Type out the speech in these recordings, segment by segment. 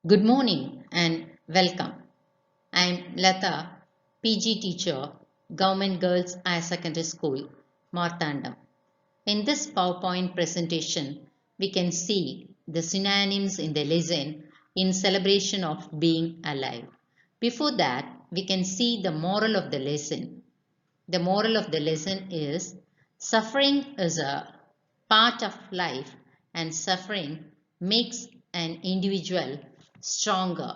Good morning and welcome. I am Lata, PG teacher, Government Girls Higher Secondary School, Marthandam. In this PowerPoint presentation, we can see the synonyms in the lesson in celebration of being alive. Before that, we can see the moral of the lesson. The moral of the lesson is suffering is a part of life and suffering makes an individual stronger.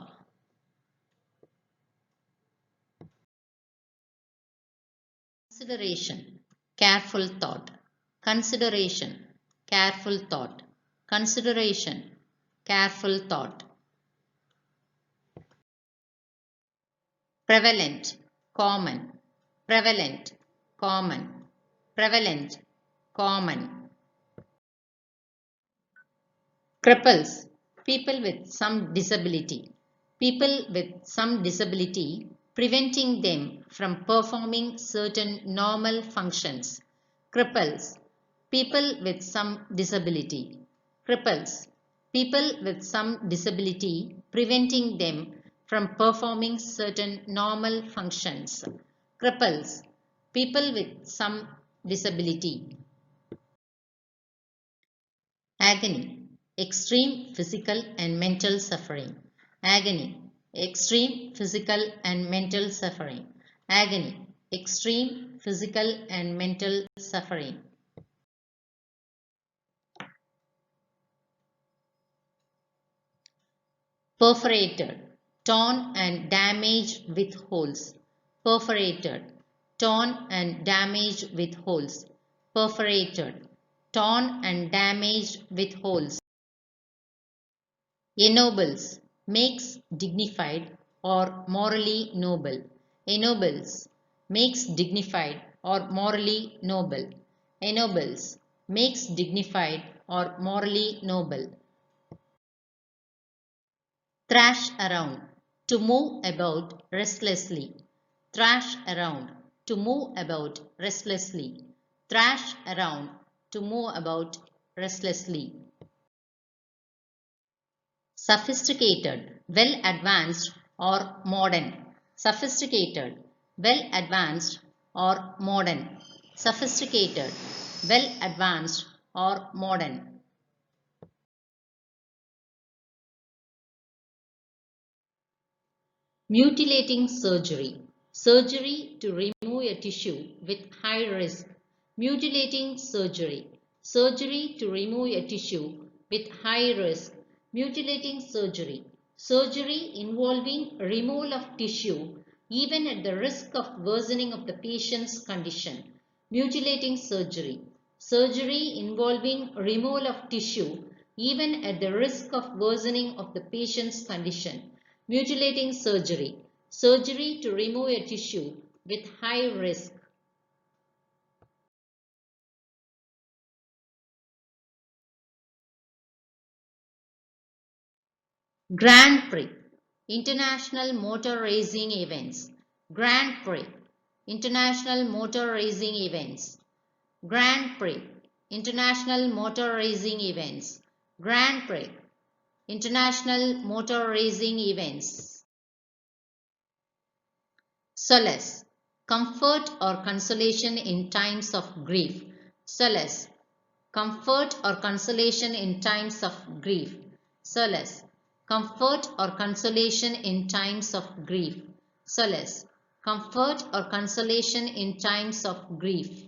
Consideration, careful thought. Consideration, careful thought. Consideration, careful thought. Prevalent, common. Prevalent, common. Prevalent, common. Cripples, people with some disability. People with some disability, preventing them from performing certain normal functions. Cripples, people with some disability. Cripples, people with some disability, preventing them from performing certain normal functions. Cripples, people with some disability. Agony, extreme physical and mental suffering. Agony, extreme physical and mental suffering. Agony, extreme physical and mental suffering. Perforated, torn and damaged with holes. Perforated, torn and damaged with holes. Perforated, torn and damaged with holes. Ennobles, makes dignified or morally noble. Ennobles, makes dignified or morally noble. Ennobles, makes dignified or morally noble. Thrash around, to move about restlessly. Thrash around, to move about restlessly. Thrash around, to move about restlessly. Sophisticated, well advanced or modern. Sophisticated, well advanced or modern. Sophisticated, well advanced or modern. Mutilating surgery. Surgery to remove a tissue with high risk. Mutilating surgery. Surgery to remove a tissue with high risk. Mutilating surgery. Surgery involving removal of tissue even at the risk of worsening of the patient's condition. Mutilating surgery. Surgery involving removal of tissue even at the risk of worsening of the patient's condition. Mutilating surgery. Surgery to remove a tissue with high risk. Grand Prix. International Motor Racing Events. Grand Prix. International Motor Racing Events. Grand Prix. International Motor Racing Events. Grand Prix. International Motor Racing Events. Solace, comfort or consolation in times of grief. Solace, comfort or consolation in times of grief. Solace, comfort or consolation in times of grief. Solace, comfort or consolation in times of grief.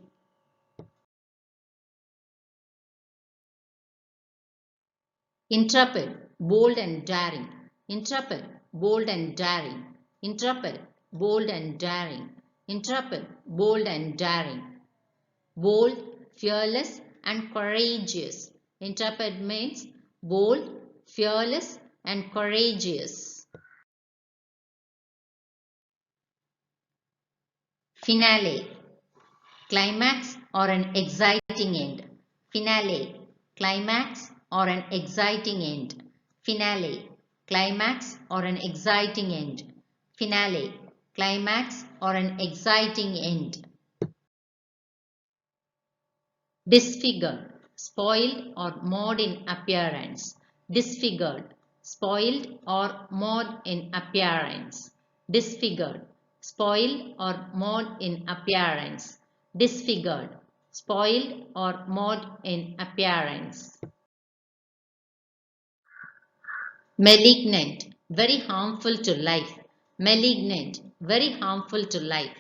Intrepid, bold and daring. Intrepid, bold and daring. Intrepid, bold and daring. Intrepid, bold and daring. Bold, fearless and courageous. Intrepid means bold, fearless and courageous. Finale, climax or an exciting end. Finale, climax or an exciting end. Finale, climax or an exciting end. Finale, climax or an exciting end. Disfigured, spoiled or marred in appearance. Disfigured, spoiled or marred in appearance, disfigured, spoiled or marred in appearance, disfigured, spoiled or marred in appearance. Malignant, very harmful to life. Malignant, very harmful to life.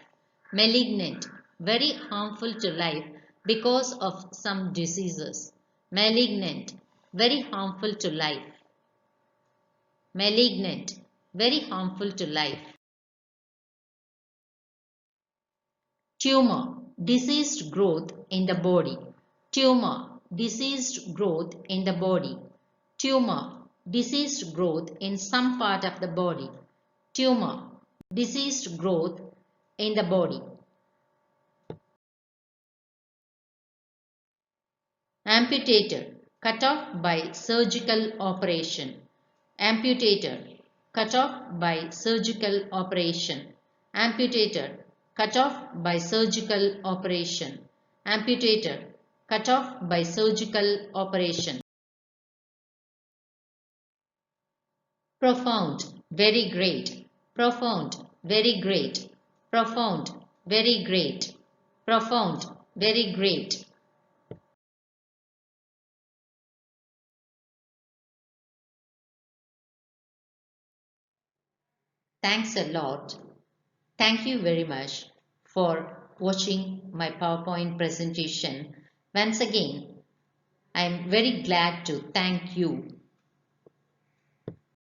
Malignant, very harmful to life because of some diseases. Malignant, very harmful to life. Malignant, very harmful to life. Tumor, diseased growth in the body. Tumor, diseased growth in the body. Tumor, diseased growth in some part of the body. Tumor, diseased growth in the body. Amputated, cut off by surgical operation. Amputated, cut off by surgical operation. Amputated, cut off by surgical operation. Amputated, cut off by surgical operation. Profound, very great. Profound, very great. Profound, very great. Profound, very great. Thanks a lot. Thank you very much for watching my PowerPoint presentation. Once again, I am very glad to thank you